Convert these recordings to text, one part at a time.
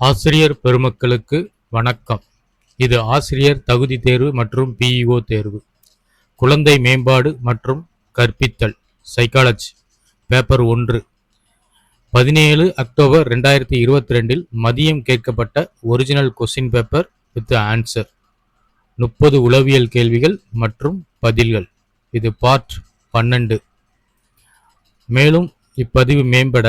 ஆசிரியர் பெருமக்களுக்கு வணக்கம். இது ஆசிரியர் தகுதி தேர்வு மற்றும் பிஇஓ தேர்வு, குழந்தை மேம்பாடு மற்றும் கற்பித்தல் சைக்காலஜி பேப்பர் 1 17 அக்டோபர் 2022 மதியம் கேட்கப்பட்ட original question paper with answer. 30 உளவியல் கேள்விகள் மற்றும் பதில்கள். இது பார்ட் 12. மேலும் இப்பதிவு மேம்பட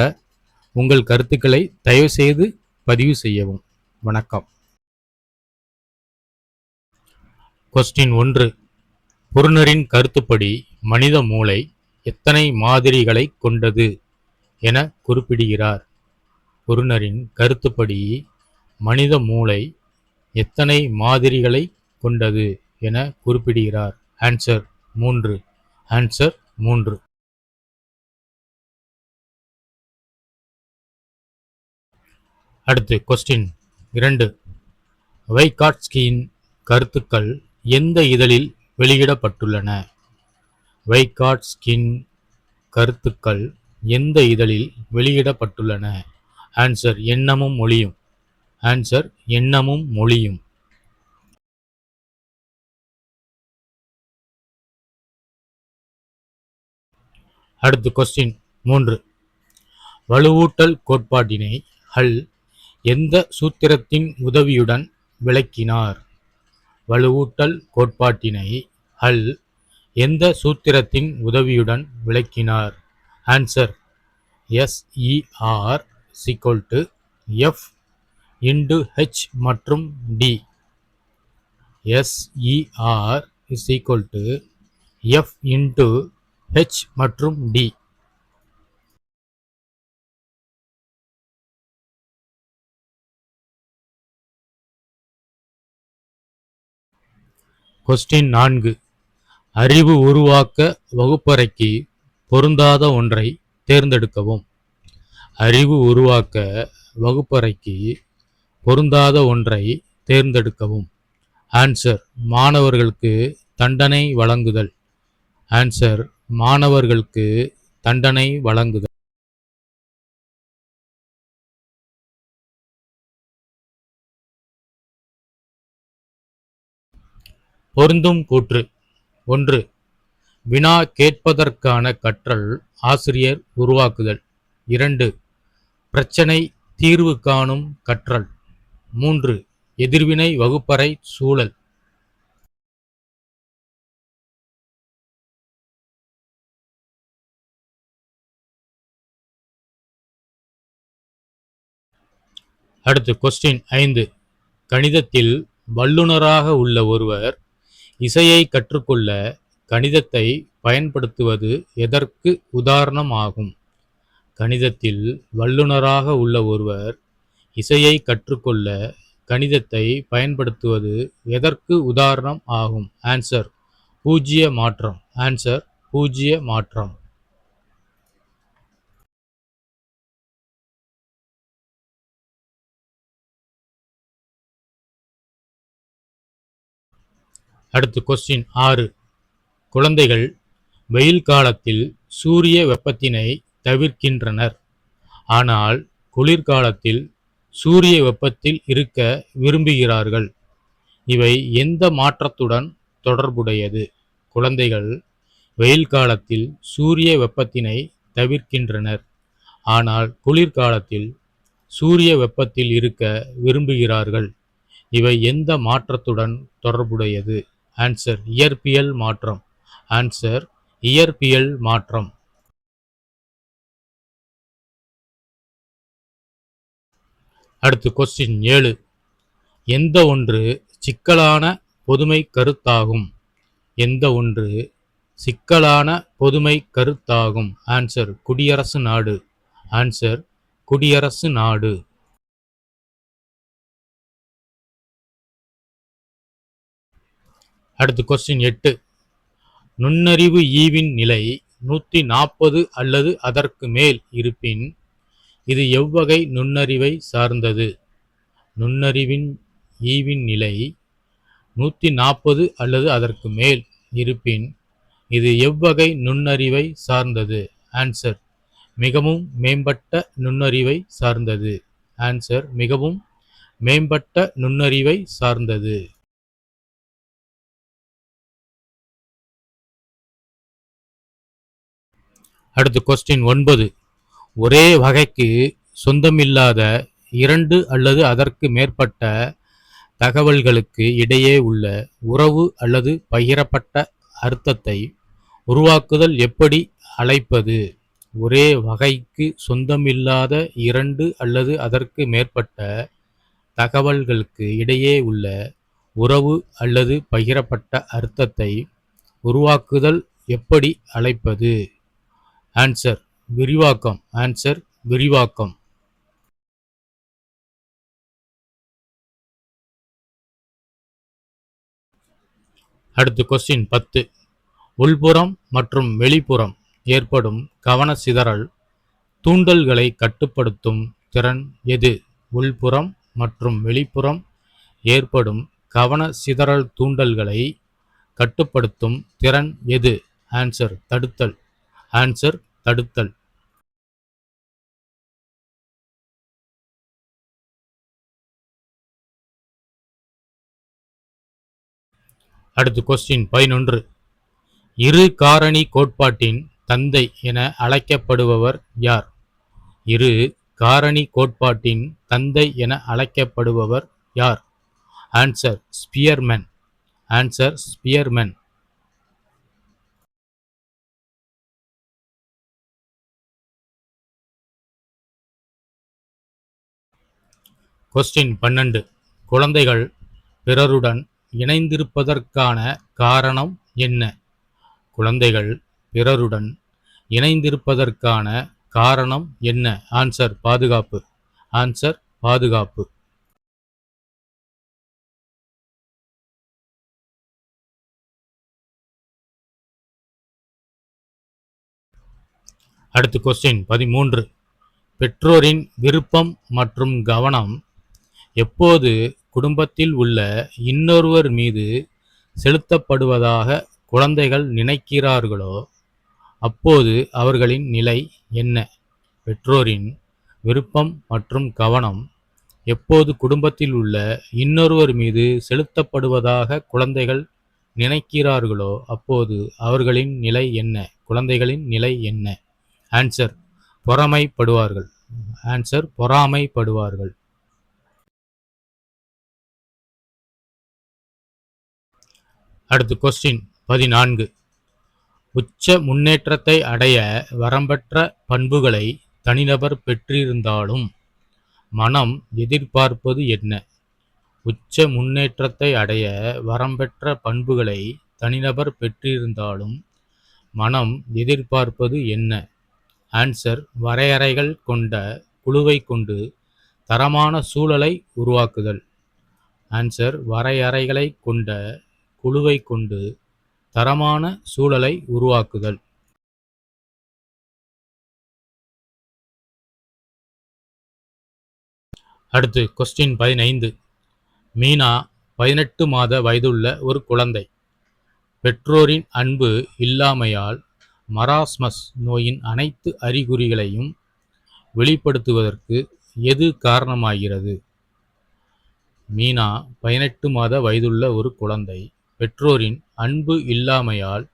உங்கள் கருத்துக்களை தயவு செய்து பதிவு செய்யவும். வணக்கம். கொஸ்டின் 1. புருனரின் கருத்துப்படி மனித மூளை எத்தனை மாதிரிகளை கொண்டது என குறிப்பிடுகிறார்? புருனரின் கருத்துப்படி மனித மூளை எத்தனை மாதிரிகளை கொண்டது என குறிப்பிடுகிறார்? ஆன்சர் 3. ஆன்சர் 3. அடுத்து கொஸ்டின் 2. வைகாட்ஸ்கியின் கருத்துக்கள் எந்த இதழில் வெளியிடப்பட்டுள்ளன? வைகாட்ஸ்கியின் கருத்துக்கள் எந்த இதழில் வெளியிடப்பட்டுள்ளன? ஆன்சர் எண்ணமும் மொழியும். ஆன்சர் எண்ணமும் மொழியும். அடுத்து கொஸ்டின் 3. வலுவூட்டல் கோட்பாட்டினை ஹல் எந்த சூத்திரத்தின் உதவியுடன் விளக்கினார்? வலுவூட்டல் கோட்பாட்டினை ஹல் எந்த சூத்திரத்தின் உதவியுடன் விளக்கினார்? Answer SER F into H மற்றும் D. SER F into H மற்றும் D. கொஸ்டின் 4. அறிவு உருவாக்க வகுப்பறைக்கு பொருந்தாத ஒன்றை தேர்ந்தெடுக்கவும். அறிவு உருவாக்க வகுப்பறைக்கு பொருந்தாத ஒன்றை தேர்ந்தெடுக்கவும். ஆன்சர் மாணவர்களுக்கு தண்டனை வழங்குதல். ஆன்சர் மாணவர்களுக்கு தண்டனை வழங்குதல். பொருந்தும் கூற்று. 1. வினா கேட்பதற்கான கற்றல் ஆசிரியர் உருவாக்குதல். 2. பிரச்சனை தீர்வு காணும் கற்றல். 3. எதிர்வினை வகுப்பறை சூழல். அடுத்து கொஸ்டின் 5. கணிதத்தில் வல்லுனராக உள்ள ஒருவர் இசையை கற்றுக்கொள்ள கணிதத்தை பயன்படுத்துவது எதற்கு உதாரணம் ஆகும்? கணிதத்தில் வல்லுனராக உள்ள ஒருவர் இசையை கற்றுக்கொள்ள கணிதத்தை பயன்படுத்துவது எதற்கு உதாரணம் ஆகும்? ஆன்சர் பூஜ்ஜிய மாற்றம். ஆன்சர் பூஜ்ஜிய மாற்றம். அடுத்து கொஸ்டின் 6. குழந்தைகள் வெயில் காலத்தில் சூரிய வெப்பத்தினை தவிர்க்கின்றனர். ஆனால் குளிர்காலத்தில் சூரிய வெப்பத்தில் இருக்க விரும்புகிறார்கள். இவை எந்த மாற்றத்துடன் தொடர்புடையது? குழந்தைகள் வெயில் காலத்தில் சூரிய வெப்பத்தினை தவிர்க்கின்றனர். ஆனால் குளிர்காலத்தில் சூரிய வெப்பத்தில் இருக்க விரும்புகிறார்கள். இவை எந்த மாற்றத்துடன் தொடர்புடையது? ஆன்சர் இயற்பியல் மாற்றம். ஆன்சர் இயற்பியல் மாற்றம். அடுத்து கொஸ்டின் 7. எந்த ஒன்று சிக்கலான பொதுமை கருத்தாகும்? எந்த ஒன்று சிக்கலான பொதுமை கருத்தாகும்? ஆன்சர் குடியரசு நாடு. ஆன்சர் குடியரசு நாடு. அடுத்து கொஸ்டின் 8. நுண்ணறிவு ஈவின் நிலை 140 அல்லது அதற்கு மேல் இருப்பின் இது எவ்வகை நுண்ணறிவை சார்ந்தது? நுண்ணறிவின் ஈவின் நிலை 140 அல்லது அதற்கு மேல் இருப்பின் இது எவ்வகை நுண்ணறிவை சார்ந்தது? ஆன்சர் மிகவும் மேம்பட்ட நுண்ணறிவை சார்ந்தது. ஆன்சர் மிகவும் மேம்பட்ட நுண்ணறிவை சார்ந்தது. அடுத்து கொஸ்டின் 9. ஒரே வகைக்கு சொந்தமில்லாத இரண்டு அல்லது அதற்கு மேற்பட்ட தகவல்களுக்கு இடையே உள்ள உறவு அல்லது பகிரப்பட்ட அர்த்தத்தை உருவாக்குதல் எப்படி அழைப்பது? ஒரே வகைக்கு சொந்தமில்லாத இரண்டு அல்லது அதற்கு மேற்பட்ட தகவல்களுக்கு இடையே உள்ள உறவு அல்லது பகிரப்பட்ட அர்த்தத்தை உருவாக்குதல் எப்படி அழைப்பது? ஆன்சர் விரிவாக்கம். ஆன்சர் விரிவாக்கம். அடுத்து கொஸ்டின் 10. உள்புறம் மற்றும் வெளிப்புறம் ஏற்படும் கவனச்சிதறல் தூண்டல்களை கட்டுப்படுத்தும் திறன் எது? உள்புறம் மற்றும் வெளிப்புறம் ஏற்படும் கவனச்சிதறல் தூண்டல்களை கட்டுப்படுத்தும் திறன் எது? ஆன்சர் தடுத்தல். ஆன்சர் தடுத்தல். அடுத்து கொஸ்டின் 11. இரு காரணி கோட்பாட்டின் தந்தை என அழைக்கப்படுபவர் யார்? இரு காரணி கோட்பாட்டின் தந்தை என அழைக்கப்படுபவர் யார்? Answer Spearman. Answer Spearman. Question 12. குழந்தைகள் பிறருடன் இணைந்திருப்பதற்கான காரணம் என்ன? குழந்தைகள் பிறருடன் இணைந்திருப்பதற்கான காரணம் என்ன? ஆன்சர் பாதுகாப்பு. ஆன்சர் பாதுகாப்பு. அடுத்து கொஸ்டின் 13. பெற்றோரின் விருப்பம் மற்றும் கவனம் எப்போது குடும்பத்தில் உள்ள இன்னொருவர் மீது செலுத்தப்படுவதாக குழந்தைகள் நினைக்கிறார்களோ அப்போது அவர்களின் நிலை என்ன? பெற்றோரின் விருப்பம் மற்றும் கவனம் எப்போது குடும்பத்தில் உள்ள இன்னொருவர் மீது செலுத்தப்படுவதாக குழந்தைகள் நினைக்கிறார்களோ அப்போது அவர்களின் நிலை என்ன? குழந்தைகளின் நிலை என்ன? ஆன்சர் பொறாமைப்படுவார்கள். ஆன்சர் பொறாமைப்படுவார்கள். அடுத்து கொஸ்டின் 14. உச்ச முன்னேற்றத்தை அடைய வரம்பற்ற பண்புகளை தனிநபர் பெற்றிருந்தாலும் மனம் எதிர்பார்ப்பது என்ன? உச்ச முன்னேற்றத்தை அடைய வரம்பற்ற பண்புகளை தனிநபர் பெற்றிருந்தாலும் மனம் எதிர்பார்ப்பது என்ன? ஆன்சர் வரையறைகள் கொண்ட குழுவை கொண்டு தரமான சூழலை உருவாக்குதல். ஆன்சர் வரையறைகளை கொண்ட குழுவை கொண்டு தரமான சூழலை உருவாக்குதல். அடுத்து கொஸ்டின் 15. மீனா 18 மாத வயதுள்ள ஒரு குழந்தை. பெற்றோரின் அன்பு இல்லாமையால் மராஸ்மஸ் நோயின் அனைத்து அறிகுறிகளையும் வெளிப்படுத்துவதற்கு எது காரணமாகிறது? மீனா 18 மாத வயதுள்ள ஒரு குழந்தை. பெற்றோரின் அன்பு இல்லாமையால்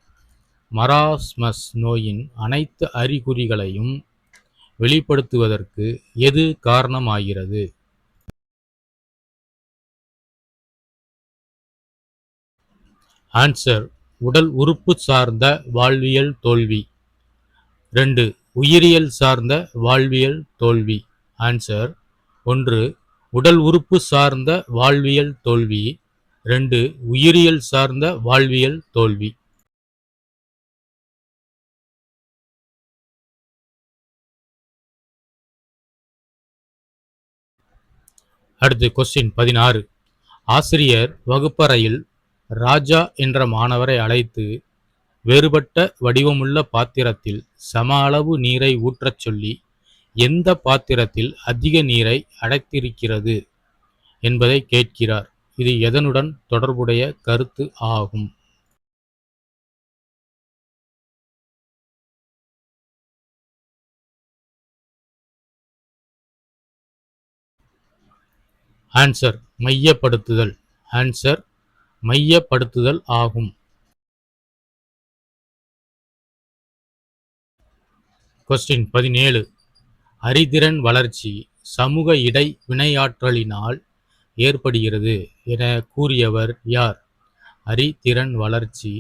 மராஸ்மஸ் நோயின் அனைத்து அறிகுறிகளையும் வெளிப்படுத்துவதற்கு எது காரணமாகிறது? ஆன்சர் உடல் உறுப்பு சார்ந்த வாழ்வியல் தோல்வி. 2. உயிரியல் சார்ந்த வாழ்வியல் தோல்வி. ஆன்சர் 1. உடல் உறுப்பு சார்ந்த வாழ்வியல் தோல்வி. 2. உயிரியல் சார்ந்த வாழ்வியல் தோல்வி. அடுத்து கொஸ்டின் 16. ஆசிரியர் வகுப்பறையில் ராஜா என்ற மாணவரை அழைத்து வேறுபட்ட வடிவமுள்ள பாத்திரத்தில் சம அளவு நீரை ஊற்றச் சொல்லி எந்த பாத்திரத்தில் அதிக நீரை அடைத்திருக்கிறது என்பதை கேட்கிறார். இது எதனுடன் தொடர்புடைய கருத்து ஆகும்? ஆன்சர் மையப்படுத்துதல். ஆன்சர் மையப்படுத்துதல் ஆகும். கொஸ்டின் 17. அறிதிறன் வளர்ச்சி சமூக இடை வினையாற்றலினால் ஏற்படுகிறது என கூறியவர் யார்? அறிதிறன் வளர்ச்சி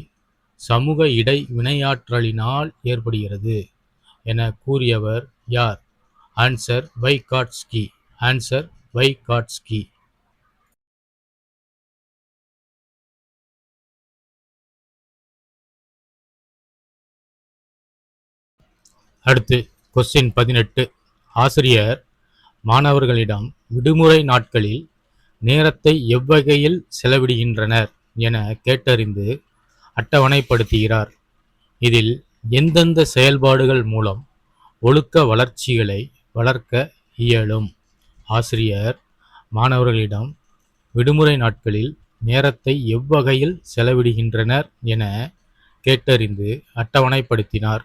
சமூக இடை வினையாற்றலினால் ஏற்படுகிறது என கூறியவர் யார்? ஆன்சர் வைகாட்ஸ்கி. ஆன்சர் வைகாட்ஸ்கி. அடுத்து கொஸ்டின் 18. ஆசிரியர் மாணவர்களிடம் விடுமுறை நாட்களில் நேரத்தை எவ்வகையில் செலவிடுகின்றனர் என கேட்டறிந்து அட்டவணைப்படுத்துகிறார். இதில் எந்தெந்த செயல்பாடுகள் மூலம் ஒழுக்க வளர்ச்சிகளை வளர்க்க இயலும்? ஆசிரியர் மாணவர்களிடம் விடுமுறை நாட்களில் நேரத்தை எவ்வகையில் செலவிடுகின்றனர் என கேட்டறிந்து அட்டவணைப்படுத்தினார்.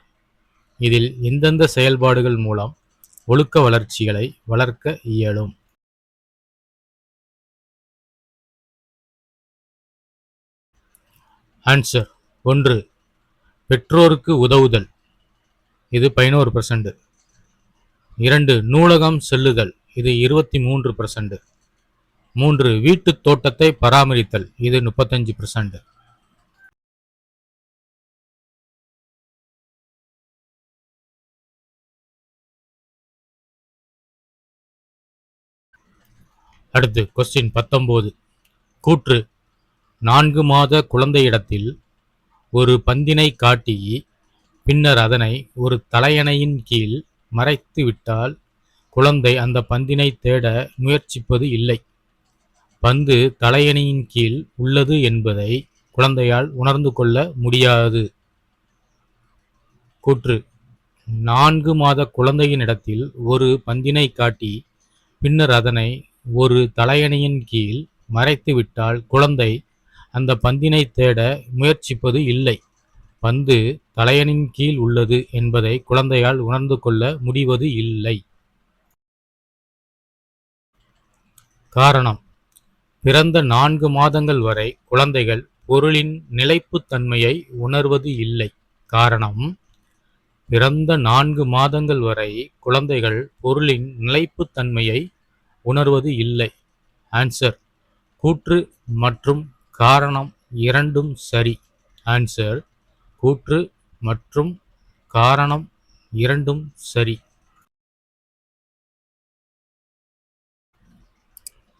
இதில் எந்தெந்த செயல்பாடுகள் மூலம் ஒழுக்க வளர்ச்சிகளை வளர்க்க இயலும்? ஆன்சர் 1. பெற்றோருக்கு உதவுதல், இது 11%. 2. நூலகம் செல்லுதல், இது 23%. 3. வீட்டுத் தோட்டத்தை பராமரித்தல், இது 35%. அடுத்து கொஸ்டின் 19. கூற்று. 4 மாத குழந்தையிடத்தில் ஒரு பந்தினை காட்டி பின்னர் அதனை ஒரு தலையணையின் கீழ் மறைத்து விட்டால் குழந்தை அந்த பந்தினை தேட முயற்சிப்பது இல்லை. பந்து தலையணையின் கீழ் உள்ளது என்பதை குழந்தையால் உணர்ந்து கொள்ள முடியாது. கூற்று. 4 மாத குழந்தையினிடத்தில் ஒரு பந்தினை காட்டி பின்னர் அதனை ஒரு தலையணையின் கீழ் மறைத்துவிட்டால் குழந்தை அந்த பந்தினை தேட முயற்சிப்பது இல்லை. பந்து தலையணின் கீழ் உள்ளது என்பதை குழந்தையால் உணர்ந்து கொள்ள முடிவது இல்லை. காரணம். பிறந்த 4 மாதங்கள் வரை குழந்தைகள் பொருளின் நிலைப்புத் தன்மையை உணர்வது இல்லை. காரணம். பிறந்த 4 மாதங்கள் வரை குழந்தைகள் பொருளின் நிலைப்புத் தன்மையை உணர்வது இல்லை. ஆன்சர். கூற்று மற்றும் காரணம் இரண்டும் சரி. ஆன்சர். கூற்று மற்றும் காரணம் இரண்டும் சரி.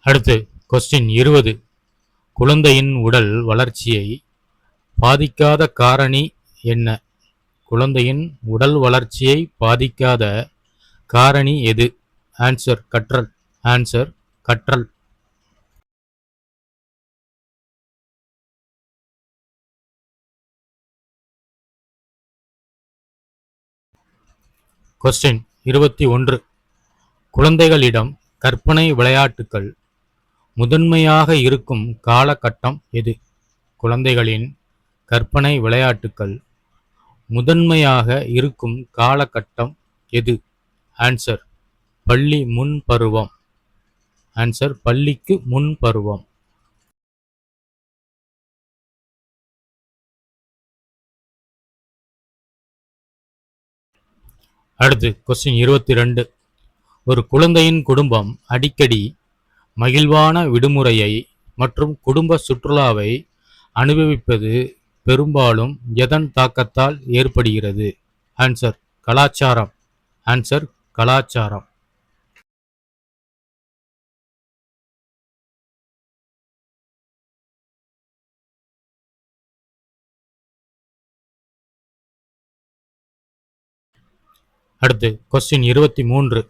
அடுத்து கொஸ்டின் 20. குழந்தையின் உடல் வளர்ச்சியை பாதிக்காத காரணி என்ன? குழந்தையின் உடல் வளர்ச்சியை பாதிக்காத காரணி எது? ஆன்சர் கற்றல். ஆன்சர் கற்றல். கொஸ்டின் 21. குழந்தைகளிடம் கற்பனை விளையாட்டுக்கள் முதன்மையாக இருக்கும் காலகட்டம் எது? குழந்தைகளின் கற்பனை விளையாட்டுக்கள் முதன்மையாக இருக்கும் காலகட்டம் எது? ஆன்சர் பள்ளி முன் பருவம். ஆன்சர் பள்ளிக்கு முன் பருவம். அடுத்து கொஸ்டின் 22. ஒரு குழந்தையின் குடும்பம் அடிக்கடி மகிழ்வான விடுமுறையை மற்றும் குடும்ப சுற்றுலாவை அனுபவிப்பது பெரும்பாலும் எதன் தாக்கத்தால் ஏற்படுகிறது? ஆன்சர் கலாச்சாரம். ஆன்சர் கலாச்சாரம். அடுத்து கொஸ்டின் 23.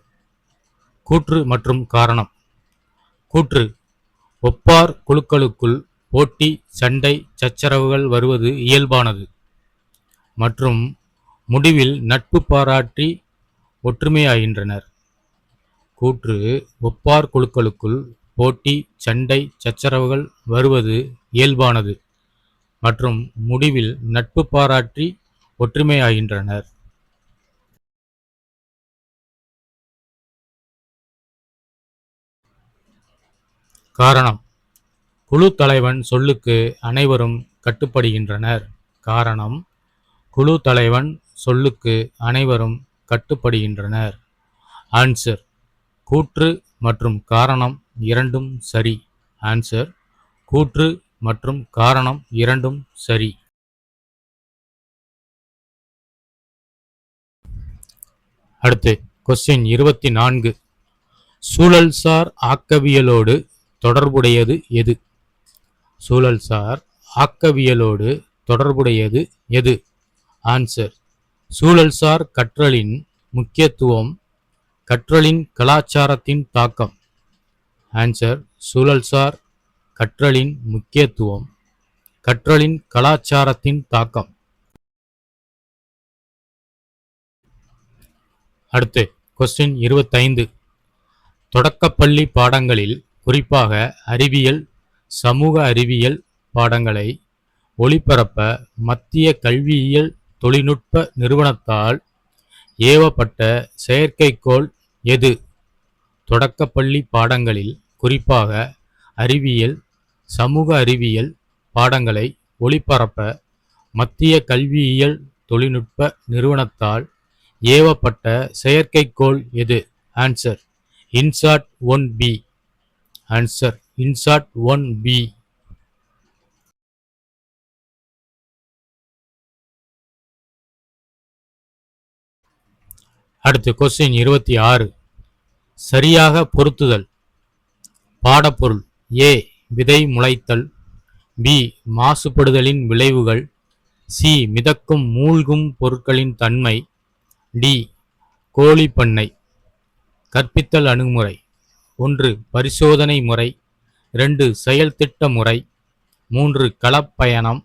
கூற்று மற்றும் காரணம். கூற்று. ஒப்பார் குழுக்களுக்குள் போட்டி, சண்டை, சச்சரவுகள் வருவது இயல்பானது மற்றும் முடிவில் நட்பு பாராட்டி ஒற்றுமையாகின்றனர். கூற்று. ஒப்பார் குழுக்களுக்குள் போட்டி, சண்டை, சச்சரவுகள் வருவது இயல்பானது மற்றும் முடிவில் நட்பு பாராட்டி ஒற்றுமையாகின்றனர். காரணம்: குழு தலைவன் சொல்லுக்கு அனைவரும் கட்டுப்படுகின்றனர். காரணம்: குழு தலைவன் சொல்லுக்கு அனைவரும் கட்டுப்படுகின்றனர். ஆன்சர்: கூற்று மற்றும் காரணம் இரண்டும் சரி. ஆன்சர்: கூற்று மற்றும் காரணம் இரண்டும் சரி. அடுத்து கொஸ்டின் 24. சூழல்சார் ஆக்கவியலோடு தொடர்புடையது எது? சூழல்சார் ஆக்கவியலோடு தொடர்புடையது எது? ஆன்சர்: சூழல்சார் கற்றலின் முக்கியத்துவம், கற்றலின் கலாச்சாரத்தின் தாக்கம். ஆன்சர்: சூழல்சார் கற்றலின் முக்கியத்துவம், கற்றலின் கலாச்சாரத்தின் தாக்கம். அடுத்து கொஸ்டின் 25. தொடக்கப்பள்ளி பாடங்களில், குறிப்பாக அறிவியல், சமூக அறிவியல் பாடங்களை ஒளிபரப்ப மத்திய கல்வியியல் தொழில்நுட்ப நிறுவனத்தால் ஏவப்பட்ட செயற்கைக்கோள் எது? தொடக்கப்பள்ளி பாடங்களில், குறிப்பாக அறிவியல், சமூக அறிவியல் பாடங்களை ஒளிபரப்ப மத்திய கல்வியியல் தொழில்நுட்ப நிறுவனத்தால் ஏவப்பட்ட செயற்கைக்கோள் எது? Answer: INSAT 1B. Answer: INSAT 1B. அடுத்து கொஸ்டின் 26. சரியாக பொருத்துதல். பாடப்பொருள்: ஏ. விதை முளைத்தல். பி. மாசுபடுதலின் விளைவுகள். சி. மிதக்கும் மூழ்கும் பொருட்களின் தன்மை. டி. கோழி பண்ணை. கற்பித்தல் அணுகுமுறை: 1. பரிசோதனை முறை. 2. செயல்திட்ட முறை. 3. களப்பயணம்.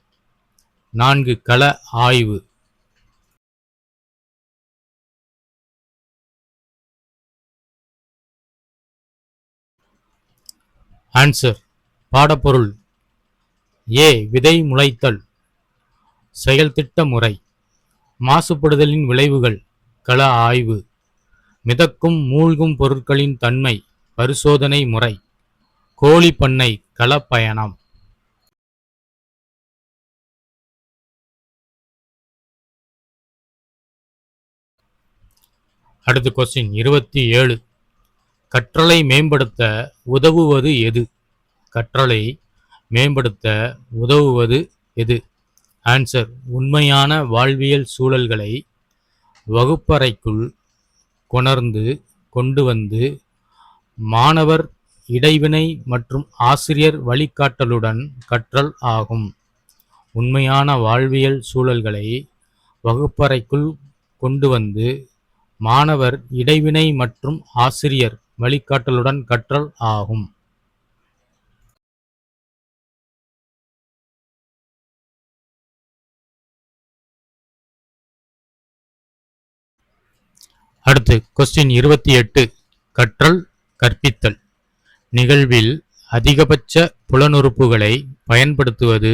4. கள ஆய்வு. ஆன்சர்: பாடப்பொருள்: ஏ. விதை முளைத்தல். செயல்திட்ட முறை. மாசுபடுதலின் விளைவுகள். கள ஆய்வு. மிதக்கும் மூழ்கும் பொருட்களின் தன்மை. பரிசோதனை முறை. கோழி பண்ணை. களப்பயணம். அடுத்து கொஸ்டின் 27. கற்றலை மேம்படுத்த உதவுவது எது? கற்றலை மேம்படுத்த உதவுவது எது? ஆன்சர்: உண்மையான வாழ்வியல் சூழல்களை வகுப்பறைக்குள் கொண்டு வந்து மாணவர் இடைவினை மற்றும் ஆசிரியர் வழிகாட்டலுடன் கற்றல் ஆகும். உண்மையான வாழ்வியல் சூழல்களை வகுப்பறைக்குள் கொண்டு வந்து மாணவர் இடைவினை மற்றும் ஆசிரியர் வழிகாட்டலுடன் கற்றல் ஆகும். அடுத்து கொஸ்டின் 28. கற்றல் கற்பித்தல் நிகழ்வில் அதிகபட்ச புலனுறுப்புகளை பயன்படுத்துவது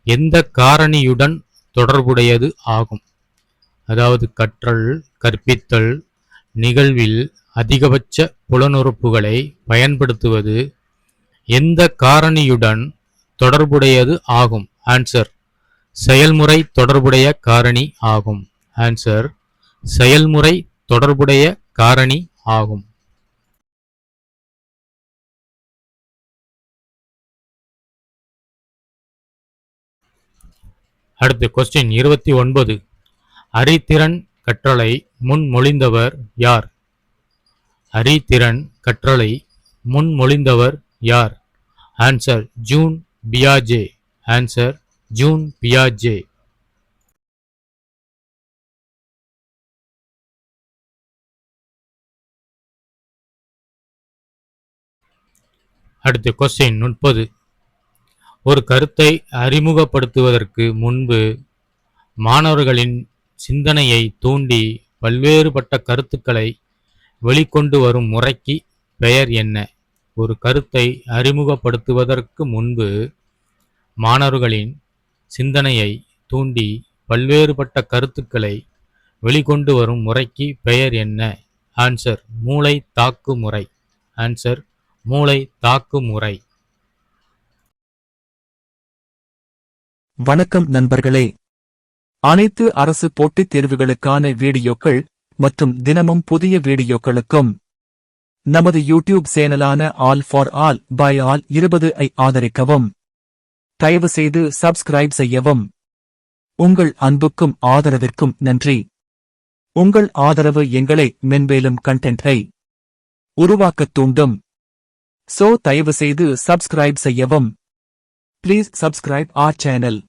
எந்த காரணியுடன் தொடர்புடையது ஆகும்? அதாவது கற்றல் கற்பித்தல் நிகழ்வில் அதிகபட்ச புலனுறுப்புகளை பயன்படுத்துவது எந்த காரணியுடன் தொடர்புடையது ஆகும்? ஆன்சர்: செயல்முறை தொடர்புடைய காரணி ஆகும். ஆன்சர்: செயல்முறை தொடர்புடைய காரணி ஆகும். அடுத்து கொஸ்டின் 29. அறிதிறன் கற்றலை முன்மொழிந்தவர் யார்? அறிதிறன் கற்றலை முன்மொழிந்தவர் யார்? ஆன்சர்: ஜூன் பியாஜே. ஆன்சர்: ஜூன் பியாஜே. அடுத்து கொஸ்டின் 30. ஒரு கருத்தை அறிமுகப்படுத்துவதற்கு முன்பு மாணவர்களின் சிந்தனையை தூண்டி பல்வேறுபட்ட கருத்துக்களை வெளிக்கொண்டு வரும் முறைக்கு பெயர் என்ன? ஒரு கருத்தை அறிமுகப்படுத்துவதற்கு முன்பு மாணவர்களின் சிந்தனையை தூண்டி பல்வேறுபட்ட கருத்துக்களை வெளிக்கொண்டு வரும் முறைக்கு பெயர் என்ன? ஆன்சர்: மூளை தாக்கு முறை. ஆன்சர்: மூளை தாக்கு முறை. வணக்கம் நண்பர்களே. அனைத்து அரசு போட்டித் தேர்வுகளுக்கான வீடியோக்கள் மற்றும் தினமும் புதிய வீடியோக்களுக்கும் நமது யூடியூப் சேனலான All For All By All 20 ஐ ஆதரிக்கவும். தயவு செய்து சப்ஸ்கிரைப் செய்யவும். உங்கள் அன்புக்கும் ஆதரவிற்கும் நன்றி. உங்கள் ஆதரவு எங்களை மென்மேலும் கண்டென்ட்டை உருவாக்கத் தூண்டும். தயவு செய்து சப்ஸ்கிரைப் செய்யவும். Please subscribe our channel.